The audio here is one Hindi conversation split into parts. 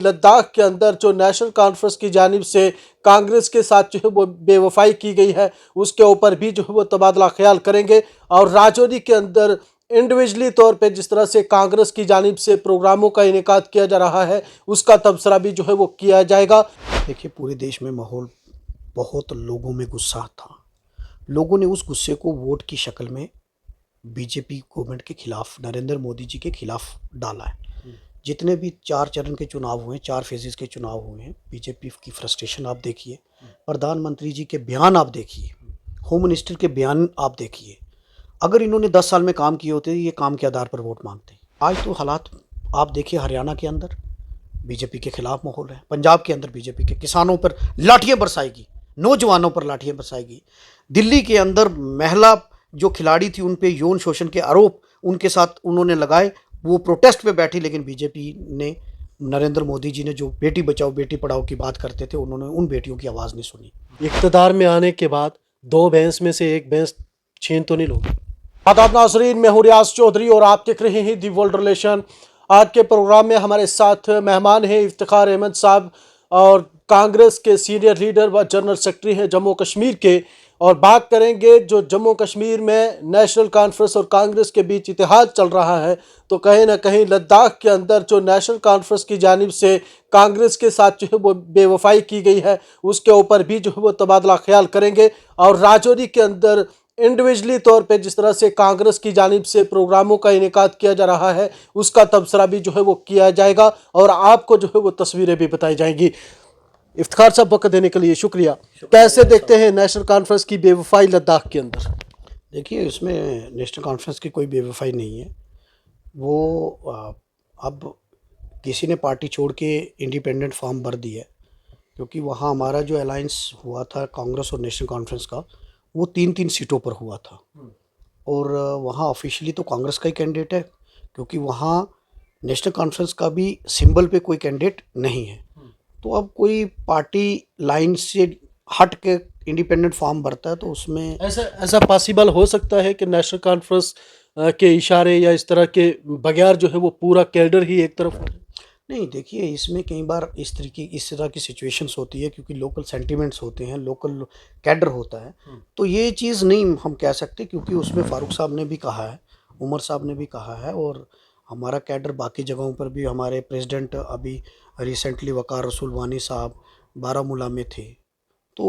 लद्दाख के अंदर जो नेशनल कॉन्फ्रेंस की जानिब से कांग्रेस के साथ जो है वो बेवफाई की गई है, उसके ऊपर भी जो है वो तबादला ख्याल करेंगे। और राजौरी के अंदर इंडिविजुअली तौर पे जिस तरह से कांग्रेस की जानिब से प्रोग्रामों का इनेकाद किया जा रहा है, उसका तबसरा भी जो है वो किया जाएगा। देखिए, पूरे देश में माहौल बहुत लोगों में गुस्सा था। लोगों ने उस गुस्से को वोट की शक्ल में बीजेपी गवर्नमेंट के खिलाफ, नरेंद्र मोदी जी के खिलाफ डाला है। जितने भी 4 चरण के चुनाव हुए, 4 फेजेस के चुनाव हुए हैं, बीजेपी की फ्रस्ट्रेशन आप देखिए, प्रधानमंत्री जी के बयान आप देखिए, होम मिनिस्टर के बयान आप देखिए। अगर इन्होंने 10 साल में काम किए होते, ये काम के आधार पर वोट मांगते। आज तो हालात आप देखिए, हरियाणा के अंदर बीजेपी के खिलाफ माहौल है, पंजाब के अंदर बीजेपी के किसानों पर लाठियां बरसाएगी, नौजवानों पर लाठियां बरसाएगी। दिल्ली के अंदर महिला जो खिलाड़ी थी, उन पे यौन शोषण के आरोप उनके साथ उन्होंने लगाए, वो प्रोटेस्ट पे बैठी, लेकिन बीजेपी ने, नरेंद्र मोदी जी ने जो बेटी बचाओ बेटी पढ़ाओ की बात करते थे, उन्होंने उन बेटियों की आवाज़ नहीं सुनी। इक़्तिदार में आने के बाद 2 भैंस में से 1 भैंस छीन तो नहीं लोगे। आदाब नाज़रीन, मैं हूं रियाज चौधरी और आप देख रहे हैं दी वर्ल्ड रिलेशन। आज के प्रोग्राम में हमारे साथ मेहमान हैं इफ्तिखार अहमद साहब, और कांग्रेस के सीनियर लीडर व जनरल सेक्रेटरी हैं जम्मू कश्मीर के। और बात करेंगे जो जम्मू कश्मीर में नेशनल कॉन्फ्रेंस और कांग्रेस के बीच इतिहाद चल रहा है, तो कहीं ना कहीं लद्दाख के अंदर जो नेशनल कॉन्फ्रेंस की जानिब से कांग्रेस के साथ जो है वो बेवफाई की गई है, उसके ऊपर भी जो है वो तबादला ख्याल करेंगे। और राजौरी के अंदर इंडिविजुअली तौर पे जिस तरह से कांग्रेस की जानिब से प्रोग्रामों का इनेकाद किया जा रहा है, उसका तबसरा भी जो है वो किया जाएगा और आपको जो है वो तस्वीरें भी बताई जाएंगी। इफ्तिखार साहब, वक्त देने के लिए शुक्रिया। कैसे देखते हैं नेशनल कॉन्फ्रेंस की बेवफाई लद्दाख के अंदर? देखिए, इसमें नेशनल कॉन्फ्रेंस की कोई बेवफाई नहीं है। वो अब किसी ने पार्टी छोड़ के इंडिपेंडेंट फॉर्म भर दी है, क्योंकि वहाँ हमारा जो अलायंस हुआ था कांग्रेस और नेशनल कॉन्फ्रेंस का, वो 3-3 सीटों पर हुआ था। और वहाँ ऑफिशियली तो कांग्रेस का ही कैंडिडेट है, क्योंकि वहाँ नेशनल कॉन्फ्रेंस का भी सिंबल पे कोई कैंडिडेट नहीं है। तो अब कोई पार्टी लाइन से हट के इंडिपेंडेंट फॉर्म भरता है, तो उसमें ऐसा पॉसिबल हो सकता है कि नेशनल कॉन्फ्रेंस के इशारे या इस तरह के बगैर जो है वो पूरा कैडर ही एक तरफ हो? नहीं। देखिए, इसमें कई बार इस तरह की सिचुएशंस होती है, क्योंकि लोकल सेंटिमेंट्स होते हैं, लोकल कैडर होता है। तो ये चीज़ नहीं हम कह सकते, क्योंकि उसमें फारूक साहब ने भी कहा है, उमर साहब ने भी कहा है, और हमारा कैडर बाकी जगहों पर भी, हमारे प्रेसिडेंट अभी रिसेंटली वकार रसूल वानी साहब बारामूला में थे। तो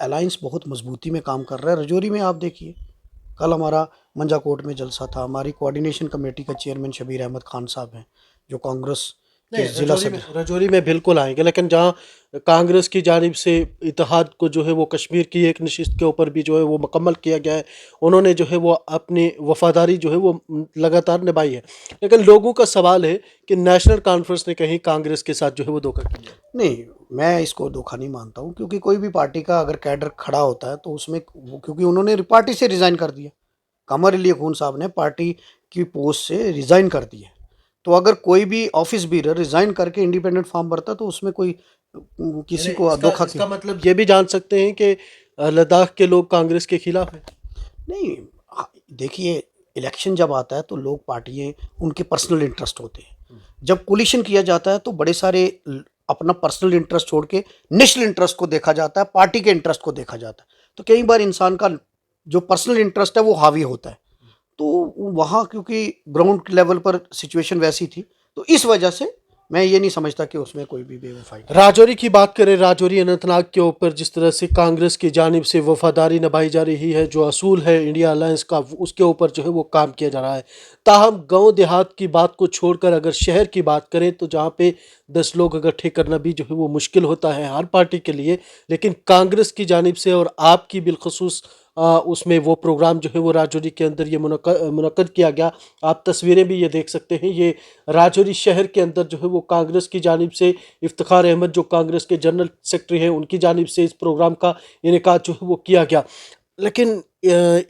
अलायंस बहुत मजबूती में काम कर रहा है। रजौरी में आप देखिए, कल हमारा मंजाकोट में जलसा था। हमारी कोऑर्डिनेशन कमेटी का चेयरमैन शबीर अहमद खान साहब हैं, जो कांग्रेस के जिला रजौरी में बिल्कुल आएंगे, लेकिन जहाँ कांग्रेस की जानिब से इत्तेहाद को जो है वो कश्मीर की एक नशिस्त के ऊपर भी जो है वो मुकम्मल किया गया है, उन्होंने जो है वो अपनी वफादारी जो है वो लगातार निभाई है। लेकिन लोगों का सवाल है कि नेशनल कॉन्फ्रेंस ने कहीं कांग्रेस के साथ जो है वो धोखा किया। नहीं, मैं इसको धोखा नहीं मानता हूँ, क्योंकि कोई भी पार्टी का अगर कैडर खड़ा होता है, तो उसमें क्योंकि उन्होंने पार्टी से रिज़ाइन कर दिया, कमर अली खून साहब ने पार्टी की पोस्ट से रिज़ाइन कर दिया। तो अगर कोई भी ऑफिस बीरर रिज़ाइन करके इंडिपेंडेंट फॉर्म भरता, तो उसमें कोई किसी को धोखा इसका मतलब ये भी जान सकते हैं कि लद्दाख के लोग कांग्रेस के खिलाफ हैं? नहीं। देखिए, इलेक्शन जब आता है तो लोग पार्टियाँ, उनके पर्सनल इंटरेस्ट होते हैं। जब कोलिशन किया जाता है, तो बड़े सारे अपना पर्सनल इंटरेस्ट छोड़ के नेशनल इंटरेस्ट को देखा जाता है, पार्टी के इंटरेस्ट को देखा जाता है। तो कई बार इंसान का जो पर्सनल इंटरेस्ट है वो हावी होता है। तो वहाँ क्योंकि ग्राउंड लेवल पर सिचुएशन वैसी थी, तो इस वजह से मैं ये नहीं समझता कि उसमें कोई भी बेवफाई। राजौरी की बात करें, राजौरी अनंतनाग के ऊपर जिस तरह से कांग्रेस की जानिब से वफादारी निभाई जा रही है, जो असूल है इंडिया अलायंस का, उसके ऊपर जो है वो काम किया जा रहा है। ताहम गांव देहात की बात को छोड़कर अगर शहर की बात करें, तो जहां पे 10 लोग इकट्ठे करना भी जो है वो मुश्किल होता है हर पार्टी के लिए। लेकिन कांग्रेस की जानिब से और आपकी बिलखसूस उसमें वो प्रोग्राम जो है वो राजौरी के अंदर ये मुनक्कद किया गया। आप तस्वीरें भी ये देख सकते हैं, ये राजौरी शहर के अंदर जो है वो कांग्रेस की जानिब से इफ्तिखार अहमद, जो कांग्रेस के जनरल सेक्रेटरी हैं, उनकी जानिब से इस प्रोग्राम का इनेकाद जो है वो किया गया। लेकिन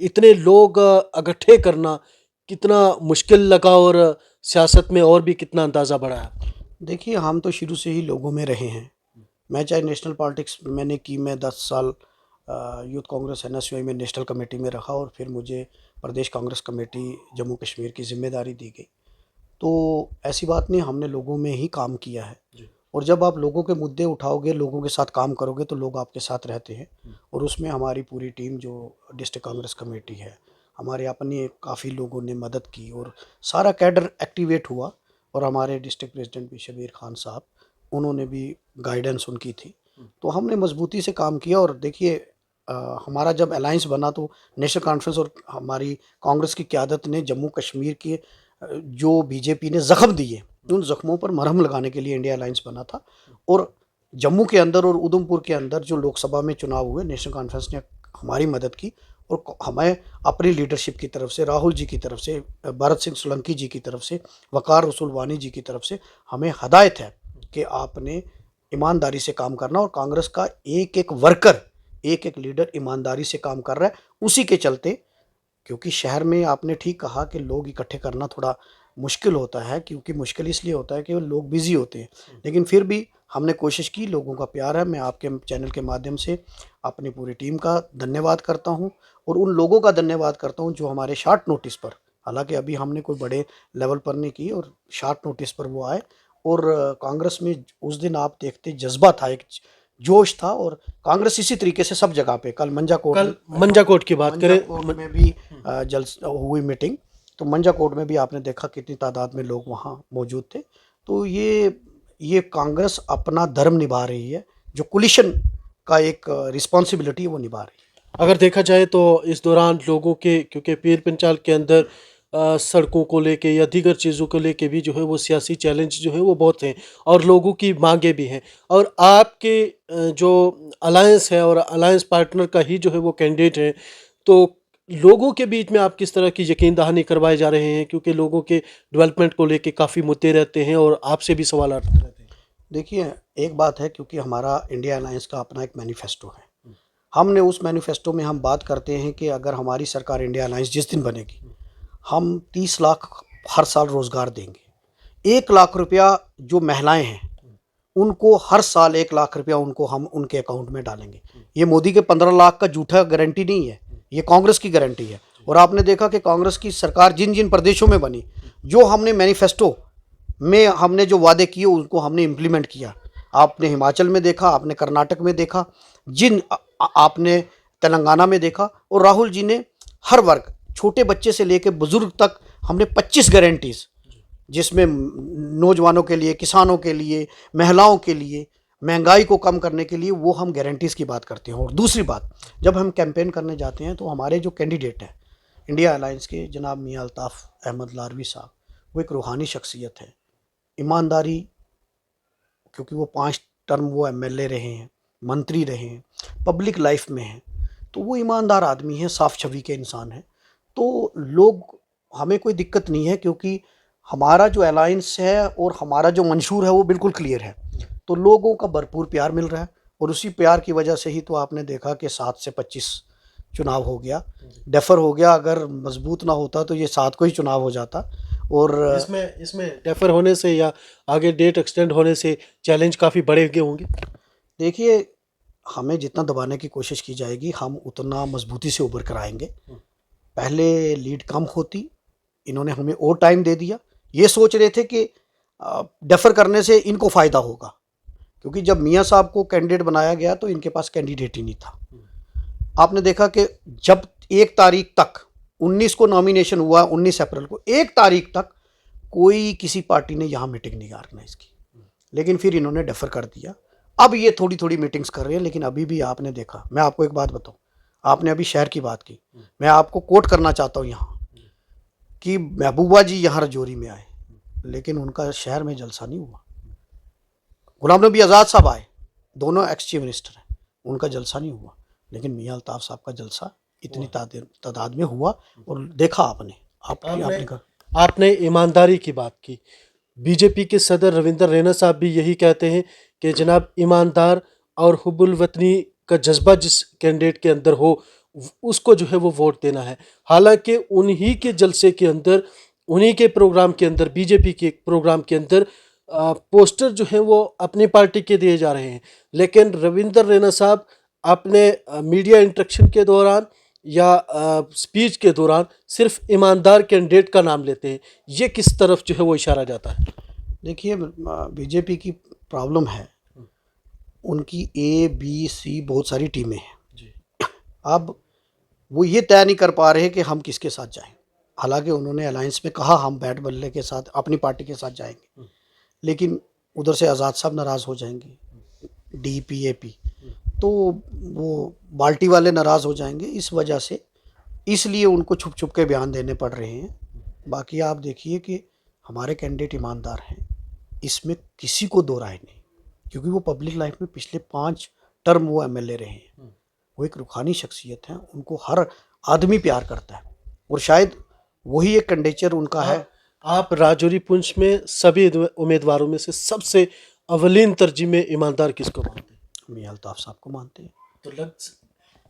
इतने लोग इकट्ठे करना कितना मुश्किल लगा, और सियासत में और भी कितना अंदाज़ा बढ़ा है? देखिए, हम तो शुरू से ही लोगों में रहे हैं। मैं चाहे नेशनल पॉलिटिक्स मैंने की, मैं 10 साल यूथ कांग्रेस NSUI में नेशनल कमेटी में रहा, और फिर मुझे प्रदेश कांग्रेस कमेटी जम्मू कश्मीर की जिम्मेदारी दी गई। तो ऐसी बात नहीं, हमने लोगों में ही काम किया है। और जब आप लोगों के मुद्दे उठाओगे, लोगों के साथ काम करोगे तो लोग आपके साथ रहते हैं। और उसमें हमारी पूरी टीम जो डिस्ट्रिक्ट कांग्रेस कमेटी है, हमारे अपने काफ़ी लोगों ने मदद की और सारा कैडर एक्टिवेट हुआ। और हमारे डिस्ट्रिक्ट प्रेसिडेंट भी शबीर खान साहब, उन्होंने भी गाइडेंस उनकी थी, तो हमने मजबूती से काम किया। और देखिए हमारा जब अलायंस बना तो नेशनल कॉन्फ्रेंस और हमारी कांग्रेस की क़यादत ने जम्मू कश्मीर के जो बीजेपी ने ज़ख्म दिए, उन ज़ख्मों पर मरहम लगाने के लिए इंडिया अलायंस बना था। और जम्मू के अंदर और उधमपुर के अंदर जो लोकसभा में चुनाव हुए, नेशनल कॉन्फ्रेंस ने हमारी मदद की। और हमें अपनी लीडरशिप की तरफ से, राहुल जी की तरफ से, भरत सिंह सोलंकी जी की तरफ से, वकार रसूल वानी जी की तरफ से हमें हदायत है कि आपने ईमानदारी से काम करना। और कांग्रेस का एक एक वर्कर, एक एक लीडर ईमानदारी से काम कर रहा है। उसी के चलते, क्योंकि शहर में आपने ठीक कहा कि लोग इकट्ठे करना थोड़ा मुश्किल होता है, क्योंकि मुश्किल इसलिए होता है कि लोग बिज़ी होते हैं, लेकिन फिर भी हमने कोशिश की, लोगों का प्यार है। मैं आपके चैनल के माध्यम से अपनी पूरी टीम का धन्यवाद करता हूं और उन लोगों का धन्यवाद करता हूं जो हमारे शॉर्ट नोटिस पर, हालांकि अभी हमने कोई बड़े लेवल पर नहीं की, और शॉर्ट नोटिस पर वो आए। और कांग्रेस में उस दिन आप देखते जज्बा था, एक जोश था। और कांग्रेस इसी तरीके से सब जगह पे, कल मंजाकोट की बात करें, मंजाकोट में भी हुई मीटिंग, तो मंजाकोट में भी आपने देखा कितनी तादाद में लोग वहाँ मौजूद थे। तो ये कांग्रेस अपना धर्म निभा रही है, जो कोलिशन का एक रिस्पॉन्सिबिलिटी है वो निभा रही है। अगर देखा जाए तो इस दौरान लोगों के, क्योंकि पीर पंचाल के अंदर सड़कों को लेके या दीगर चीज़ों को लेके भी जो है वो सियासी चैलेंज जो है वो बहुत हैं और लोगों की मांगे भी हैं। और आपके जो अलायंस है और अलायंस पार्टनर का ही जो है वो कैंडिडेट है, तो लोगों के बीच में आप किस तरह की यकीन दहानी करवाए जा रहे हैं? क्योंकि लोगों के डेवलपमेंट को लेके काफ़ी मुद्दे रहते हैं और आपसे भी सवाल आते रहते हैं। देखिए, एक बात है, क्योंकि हमारा इंडिया अलायंस का अपना एक मैनिफेस्टो है। हमने उस मैनिफेस्टो में हम बात करते हैं कि अगर हमारी सरकार इंडिया अलायंस जिस दिन बनेगी, हम 30 लाख हर साल रोज़गार देंगे। 1 लाख रुपया जो महिलाएं हैं उनको हर साल 1 लाख रुपया उनको हम उनके अकाउंट में डालेंगे। ये मोदी के 15 लाख का झूठा गारंटी नहीं है, ये कांग्रेस की गारंटी है। और आपने देखा कि कांग्रेस की सरकार जिन जिन प्रदेशों में बनी, जो हमने मैनिफेस्टो में हमने जो वादे किए उनको हमने इम्प्लीमेंट किया। आपने हिमाचल में देखा, आपने कर्नाटक में देखा, आपने तेलंगाना में देखा। और राहुल जी ने हर वर्ग, छोटे बच्चे से लेकर बुजुर्ग तक, हमने 25 गारंटीज, जिसमें नौजवानों के लिए, किसानों के लिए, महिलाओं के लिए, महंगाई को कम करने के लिए, वो हम गारंटीज़ की बात करते हैं। और दूसरी बात, जब हम कैंपेन करने जाते हैं तो हमारे जो कैंडिडेट हैं इंडिया अलायंस के, जनाब मियां अल्ताफ़ अहमद लारवी साहब, वो एक रूहानी शख्सियत है। ईमानदारी, क्योंकि वो 5 टर्म वो एमएलए रहे हैं, मंत्री रहे हैं, पब्लिक लाइफ में हैं, तो वो ईमानदार आदमी है, साफ छवि के इंसान हैं। तो लोग, हमें कोई दिक्कत नहीं है, क्योंकि हमारा जो अलायंस है और हमारा जो मंशूर है वो बिल्कुल क्लियर है। तो लोगों का भरपूर प्यार मिल रहा है, और उसी प्यार की वजह से ही तो आपने देखा कि 7 से 25 चुनाव हो गया, डेफर हो गया। अगर मजबूत ना होता तो ये 7 को ही चुनाव हो जाता। और इसमें डेफर होने से या आगे डेट एक्सटेंड होने से चैलेंज काफ़ी बड़े होंगे। देखिए, हमें जितना दबाने की कोशिश की जाएगी, हम उतना मजबूती से उभर कर आएंगे। पहले लीड कम होती, इन्होंने हमें और टाइम दे दिया। ये सोच रहे थे कि डेफर करने से इनको फ़ायदा होगा, क्योंकि जब मियां साहब को कैंडिडेट बनाया गया तो इनके पास कैंडिडेट ही नहीं था। आपने देखा कि जब 1 तारीख तक, 19 को नॉमिनेशन हुआ, 19 अप्रैल को, 1 तारीख तक कोई किसी पार्टी ने यहाँ मीटिंग नहीं ऑर्गेनाइज की, लेकिन फिर इन्होंने डेफर कर दिया। अब ये थोड़ी थोड़ी मीटिंग्स कर रहे हैं, लेकिन अभी भी आपने देखा, मैं आपको एक बात बताऊं, आपने अभी शहर की बात की, मैं आपको कोट करना चाहता हूँ यहाँ कि महबूबा जी यहाँ रजौरी में आए, लेकिन उनका शहर में जलसा नहीं हुआ। गुलाम नबी आज़ाद साहब आए, दोनों एक्स चीफ मिनिस्टर हैं, उनका जलसा नहीं हुआ, लेकिन मियां अल्ताफ़ साहब का जलसा इतनी तादाद में हुआ। और देखा आपने ईमानदारी की बात की। बीजेपी के सदर रविंदर रैना साहब भी यही कहते हैं कि जनाब, ईमानदार और हुब्बुल वतनी का जज्बा जिस कैंडिडेट के अंदर हो, उसको जो है वो वोट देना है। हालांकि उन्हीं के जलसे के अंदर, उन्हीं के प्रोग्राम के अंदर, बीजेपी के प्रोग्राम के अंदर पोस्टर जो है वो अपनी पार्टी के दिए जा रहे हैं, लेकिन रविंदर रैना साहब अपने मीडिया इंटरेक्शन के दौरान या स्पीच के दौरान सिर्फ ईमानदार कैंडिडेट का नाम लेते हैं। ये किस तरफ जो है वो इशारा जाता है? देखिए, बीजेपी की प्रॉब्लम है, उनकी ए बी सी बहुत सारी टीमें हैं। जी। अब वो ये तय नहीं कर पा रहे कि हम किसके साथ जाएं। हालांकि उन्होंने अलायंस में कहा हम बैट बल्ले के साथ अपनी पार्टी के साथ जाएंगे, लेकिन उधर से आज़ाद साहब नाराज़ हो जाएंगे, DPAP, तो वो बाल्टी वाले नाराज़ हो जाएंगे। इस वजह से इसलिए उनको छुप छुप के बयान देने पड़ रहे हैं। बाकी आप देखिए कि हमारे कैंडिडेट ईमानदार हैं, इसमें किसी को दो राय नहीं, क्योंकि वो पब्लिक लाइफ में पिछले 5 टर्म वो MLA रहे हैं। वो एक रूहानी शख्सियत है, उनको हर आदमी प्यार करता है, और शायद वही एक कंडेचर उनका है। आप राजौरी पुंछ में सभी उम्मीदवारों में से सबसे अवलीन तरजीह में ईमानदार किसको मानते हैं? मियां अल्ताफ साहब को मानते हैं। तो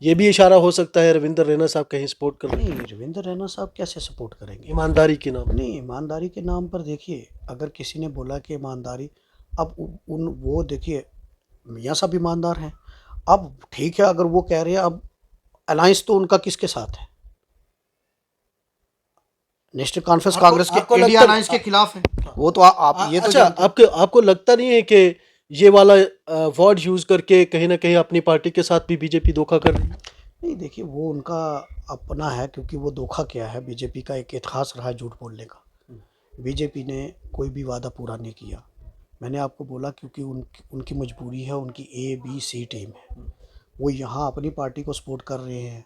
ये भी इशारा हो सकता है रविंद्र रैना साहब कहीं सपोर्ट कर रहे हैं? नहीं, रविंद्र रैना साहब कैसे सपोर्ट करेंगे ईमानदारी के नाम? नहीं, ईमानदारी के नाम पर देखिए, अगर किसी ने बोला कि ईमानदारी, अब उन वो देखिए मियाँ साहब ईमानदार हैं। अब ठीक है, अगर वो कह रहे हैं, अब अलायंस तो उनका किसके साथ है? नेशनल कॉन्फ्रेंस कांग्रेस के, इंडिया अलायंस के खिलाफ है। वो तो आप ये तो अच्छा, आपको लगता नहीं है कि ये वाला वर्ड यूज करके कहीं ना कहीं अपनी पार्टी के साथ भी बीजेपी धोखा कर रही है? नहीं, देखिए वो उनका अपना है, क्योंकि वो धोखा क्या है, बीजेपी का एक इतिहास रहा है झूठ बोलने का। बीजेपी ने कोई भी वादा पूरा नहीं किया। मैंने आपको बोला, क्योंकि उनकी मजबूरी है, उनकी ABC टीम है। वो यहाँ अपनी पार्टी को सपोर्ट कर रहे हैं,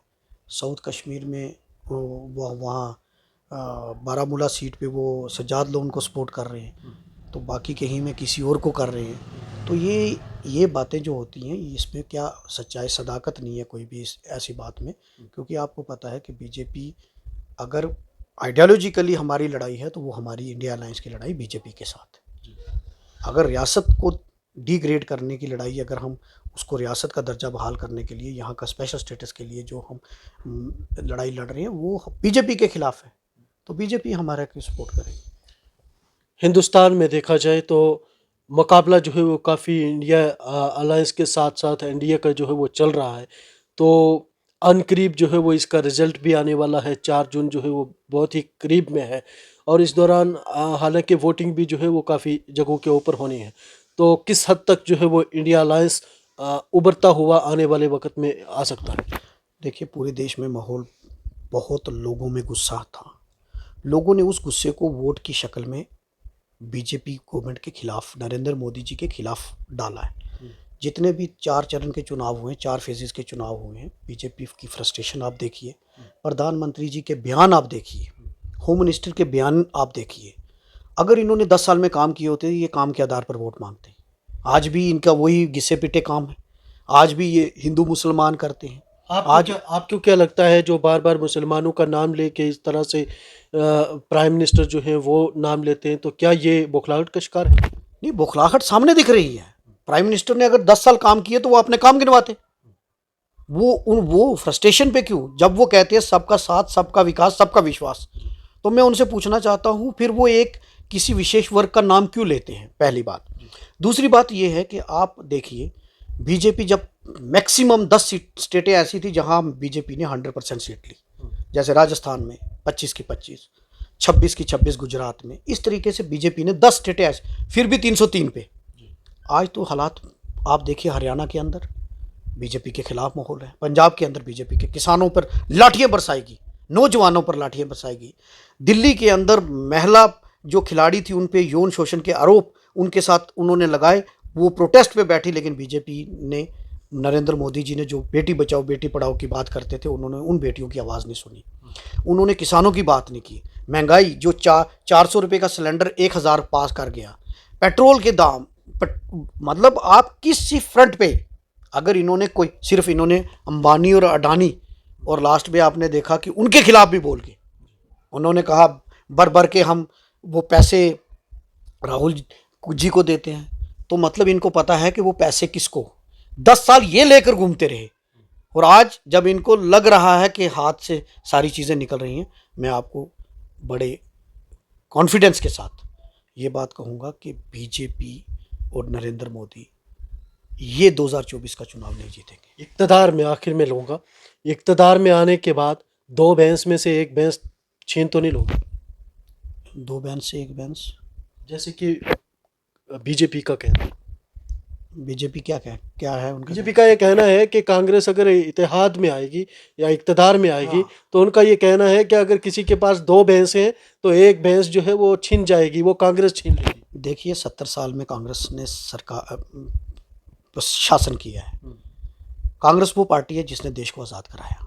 साउथ कश्मीर में वो वहाँ बारामूला सीट पे वो सज्जाद लोन को सपोर्ट कर रहे हैं, तो बाकी कहीं में किसी और को कर रहे हैं। तो ये बातें जो होती हैं, इसमें क्या सच्चाई सदाकत नहीं है कोई भी ऐसी बात में, क्योंकि आपको पता है कि बीजेपी, अगर आइडियोलॉजिकली हमारी लड़ाई है, तो वो हमारी इंडिया अलायंस की लड़ाई बीजेपी के साथ है। अगर रियासत को डिग्रेड करने की लड़ाई, अगर हम उसको रियासत का दर्जा बहाल करने के लिए, यहाँ का स्पेशल स्टेटस के लिए जो हम लड़ाई लड़ रहे हैं, वो बीजेपी के खिलाफ है, तो बीजेपी हमारा क्यों सपोर्ट करेगी? हिंदुस्तान में देखा जाए तो मुकाबला जो है वो काफ़ी इंडिया अलायंस के साथ साथ एनडीए का जो है वो चल रहा है। तो अनकरीब जो है वो इसका रिजल्ट भी आने वाला है। 4 जून जो है वो बहुत ही करीब में है, और इस दौरान हालांकि वोटिंग भी जो है वो काफ़ी जगहों के ऊपर होनी है। तो किस हद तक जो है वो इंडिया अलायंस उभरता हुआ आने वाले वक्त में आ सकता है? देखिए, पूरे देश में माहौल, बहुत लोगों में गुस्सा था। लोगों ने उस गुस्से को वोट की शक्ल में बीजेपी गवर्नमेंट के खिलाफ, नरेंद्र मोदी जी के खिलाफ डाला है। जितने भी 4 चरण के चुनाव हुए, 4 फेजेस के चुनाव हुए हैं, बीजेपी की फ्रस्ट्रेशन आप देखिए, प्रधानमंत्री जी के बयान आप देखिए, होम मिनिस्टर के बयान आप देखिए। अगर इन्होंने 10 साल में काम किए होते, ये काम के आधार पर वोट मांगते। आज भी इनका वही घिसे पिटे काम है, आज भी ये हिंदू मुसलमान करते हैं। आपको क्या लगता है, जो बार बार मुसलमानों का नाम लेके इस तरह से प्राइम मिनिस्टर जो हैं वो नाम लेते हैं, तो क्या ये बौखलाहट का शिकार है? नहीं, बौखलाहट सामने दिख रही है। प्राइम मिनिस्टर ने अगर 10 साल काम किए, तो वो अपने काम गिनवाते। वो फ्रस्ट्रेशन पे क्यों, जब वो कहते हैं सबका साथ, सबका विकास, सबका विश्वास, तो मैं उनसे पूछना चाहता हूँ, फिर वो एक किसी विशेष वर्ग का नाम क्यों लेते हैं? पहली बात। दूसरी बात ये है कि आप देखिए, बीजेपी जब मैक्सिमम 10 स्टेटें ऐसी थी जहां बीजेपी ने 100% सीट ली, जैसे राजस्थान में 25 की 25, 26 की 26 गुजरात में, इस तरीके से बीजेपी ने 10 स्टेटें ऐसी, फिर भी 303 पे। आज तो हालात आप देखिए, हरियाणा के अंदर बीजेपी के खिलाफ माहौल है, पंजाब के अंदर बीजेपी के किसानों पर लाठियां बरसाएगी, नौजवानों पर लाठियां बरसाएगी, दिल्ली के अंदर महिला जो खिलाड़ी थी उन पे यौन शोषण के आरोप उनके साथ उन्होंने लगाए, वो प्रोटेस्ट पे बैठी, लेकिन बीजेपी ने, नरेंद्र मोदी जी ने जो बेटी बचाओ बेटी पढ़ाओ की बात करते थे, उन्होंने उन बेटियों की आवाज़ नहीं सुनी। उन्होंने किसानों की बात नहीं की। महंगाई जो 400 रुपये का सिलेंडर 1000 पास कर गया, पेट्रोल के दाम, मतलब आप किस फ्रंट पे, अगर इन्होंने कोई, सिर्फ इन्होंने अंबानी और अडानी, और लास्ट में आपने देखा कि उनके खिलाफ भी बोल के उन्होंने कहा भर भर के हम वो पैसे राहुल जी को देते हैं, तो मतलब इनको पता है कि वो पैसे किसको, 10 साल ये लेकर घूमते रहे, और आज जब इनको लग रहा है कि हाथ से सारी चीज़ें निकल रही हैं, मैं आपको बड़े कॉन्फिडेंस के साथ ये बात कहूँगा कि बीजेपी और नरेंद्र मोदी ये 2024 का चुनाव नहीं जीतेंगे। इक़्तिदार में आखिर में लूँगा, इक़्तिदार में आने के बाद 2 भैंस में से 1 भैंस छीन तो नहीं लोगे? 2 भैंस से 1 भैंस, जैसे कि बीजेपी का कहना है। बीजेपी क्या है उनका? बीजेपी का ये कहना है कि कांग्रेस अगर इत्तेहाद में आएगी या इक़्तिदार में आएगी तो उनका ये कहना है कि अगर किसी के पास 2 भैंस हैं तो एक भैंस जो है वो छिन जाएगी, वो कांग्रेस छीन लेगी। देखिए 70 साल में कांग्रेस ने शासन किया है। कांग्रेस वो पार्टी है जिसने देश को आज़ाद कराया।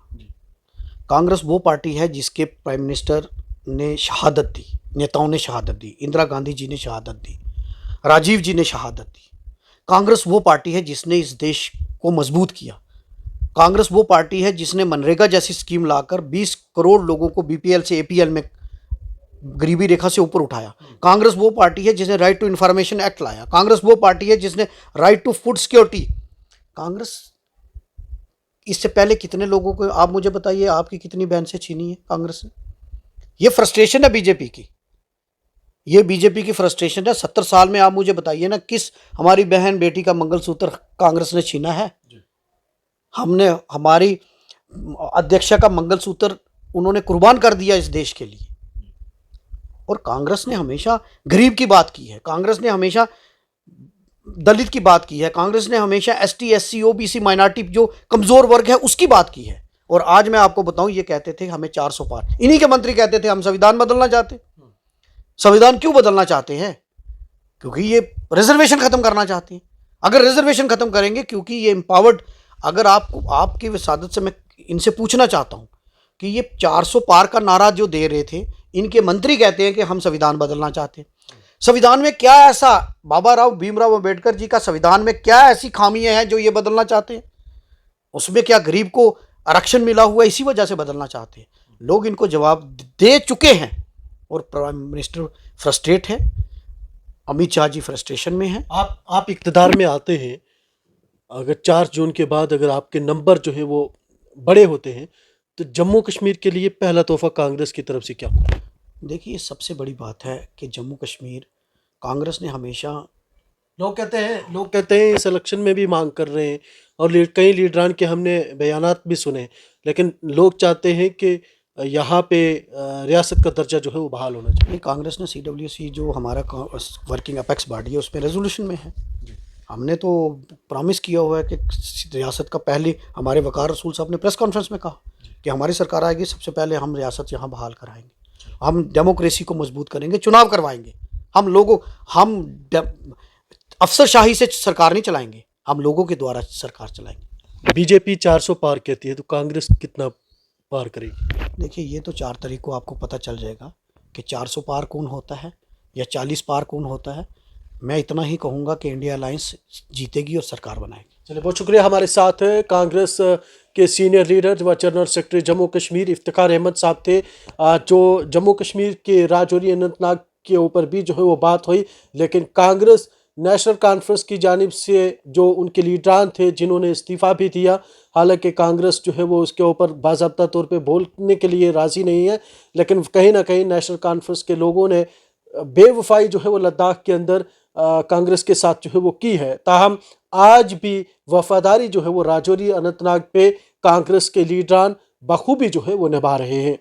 कांग्रेस वो पार्टी है जिसके प्राइम मिनिस्टर ने शहादत दी, नेताओं ने शहादत दी, इंदिरा गांधी जी ने शहादत दी, राजीव जी ने शहादत दी। कांग्रेस वो पार्टी है जिसने इस देश को मजबूत किया। कांग्रेस वो पार्टी है जिसने मनरेगा जैसी स्कीम लाकर 20 करोड़ लोगों को बीपीएल से एपीएल में गरीबी रेखा से ऊपर उठाया। कांग्रेस वो पार्टी है जिसने राइट टू इंफॉर्मेशन एक्ट लाया। कांग्रेस वो पार्टी है जिसने right to food security. Congress इससे पहले कितने लोगों को, आप मुझे बताइए, आपकी कितनी भैंसें छीनी है कांग्रेस ने? ये फ्रस्ट्रेशन है बीजेपी की, ये बीजेपी की फ्रस्ट्रेशन है। 70 साल में आप मुझे बताइए ना, किस हमारी बहन बेटी का मंगलसूत्र कांग्रेस ने छीना है? हमने हमारी अध्यक्षा का मंगलसूत्र उन्होंने कुर्बान कर दिया इस देश के लिए। और कांग्रेस ने हमेशा गरीब की बात की है, कांग्रेस ने हमेशा दलित की बात की है, कांग्रेस ने हमेशा एसटी एससी ओबीसी माइनॉरिटी जो कमजोर वर्ग है उसकी बात की है। और आज मैं आपको बताऊं, ये कहते थे हमें 400 पार, इन्हीं के मंत्री कहते थे हम संविधान बदलना चाहते। संविधान क्यों बदलना चाहते हैं? क्योंकि ये रिजर्वेशन खत्म करना चाहते हैं। अगर रिजर्वेशन खत्म करेंगे, क्योंकि ये एम्पावर्ड, अगर आपको आपकी विसादत से मैं इनसे पूछना चाहता हूं कि ये 400 पार का नारा जो दे रहे थे, इनके मंत्री कहते हैं कि हम संविधान बदलना चाहते हैं। संविधान में क्या ऐसा, बाबा राव भीमराव अंबेडकर जी का संविधान में क्या ऐसी खामियां हैं जो ये बदलना चाहते हैं? उसमें क्या गरीब को आरक्षण मिला हुआ इसी वजह से बदलना चाहते हैं? लोग इनको जवाब दे चुके हैं और प्राइम मिनिस्टर फ्रस्ट्रेट है, अमित शाह जी फ्रस्ट्रेशन में हैं। आप इक़्तिदार में आते हैं, अगर 4 जून के बाद अगर आपके नंबर जो है वो बड़े होते हैं तो जम्मू कश्मीर के लिए पहला तोहफा कांग्रेस की तरफ से क्या होगा? देखिए सबसे बड़ी बात है कि जम्मू कश्मीर कांग्रेस ने हमेशा, लोग कहते हैं इस इलेक्शन में भी मांग कर रहे हैं और कई लीडरान के हमने बयानात भी सुने, लेकिन लोग चाहते हैं कि यहाँ पे रियासत का दर्जा जो है वो बहाल होना चाहिए। कांग्रेस ने CWC जो हमारा वर्किंग अपेक्स बॉडी है उसमें रेजोल्यूशन में है। हमने तो प्रॉमिस किया हुआ है कि रियासत का, पहले हमारे वकार रसूल साहब ने प्रेस कॉन्फ्रेंस में कहा कि हमारी सरकार आएगी सबसे पहले हम रियासत यहाँ बहाल कराएंगे, हम डेमोक्रेसी को मजबूत करेंगे, चुनाव करवाएंगे। हम अफसरशाही से सरकार नहीं चलाएंगे, हम लोगों के द्वारा सरकार चलाएंगे। बीजेपी 400 पार कहती है तो कांग्रेस कितना पार करेगी? देखिए ये तो 4 तारीख को आपको पता चल जाएगा कि 400 पार कौन होता है या 40 पार कौन होता है। मैं इतना ही कहूँगा कि इंडिया अलायंस जीतेगी और सरकार बनाएगी। चलिए, बहुत शुक्रिया। हमारे साथ है कांग्रेस के सीनियर लीडर व जनरल सेक्रेटरी जम्मू कश्मीर इफ्तिखार अहमद साहब थे। जो जम्मू कश्मीर के राजौरी अनंतनाग के ऊपर भी जो है वो बात हुई, लेकिन कांग्रेस नेशनल कॉन्फ्रेंस की जानिब से जो उनके लीडरान थे जिन्होंने इस्तीफ़ा भी दिया, हालांकि कांग्रेस जो है वो उसके ऊपर बाज़ाब्ता तौर पे बोलने के लिए राज़ी नहीं है, लेकिन कहीं ना कहीं नेशनल कॉन्फ्रेंस के लोगों ने बेवफाई जो है वो लद्दाख के अंदर कांग्रेस के साथ जो है वो की है। ताहम आज भी वफादारी जो है वो राजौरी अनंतनाग पे कांग्रेस के लीडरान बखूबी जो है वो निभा रहे हैं।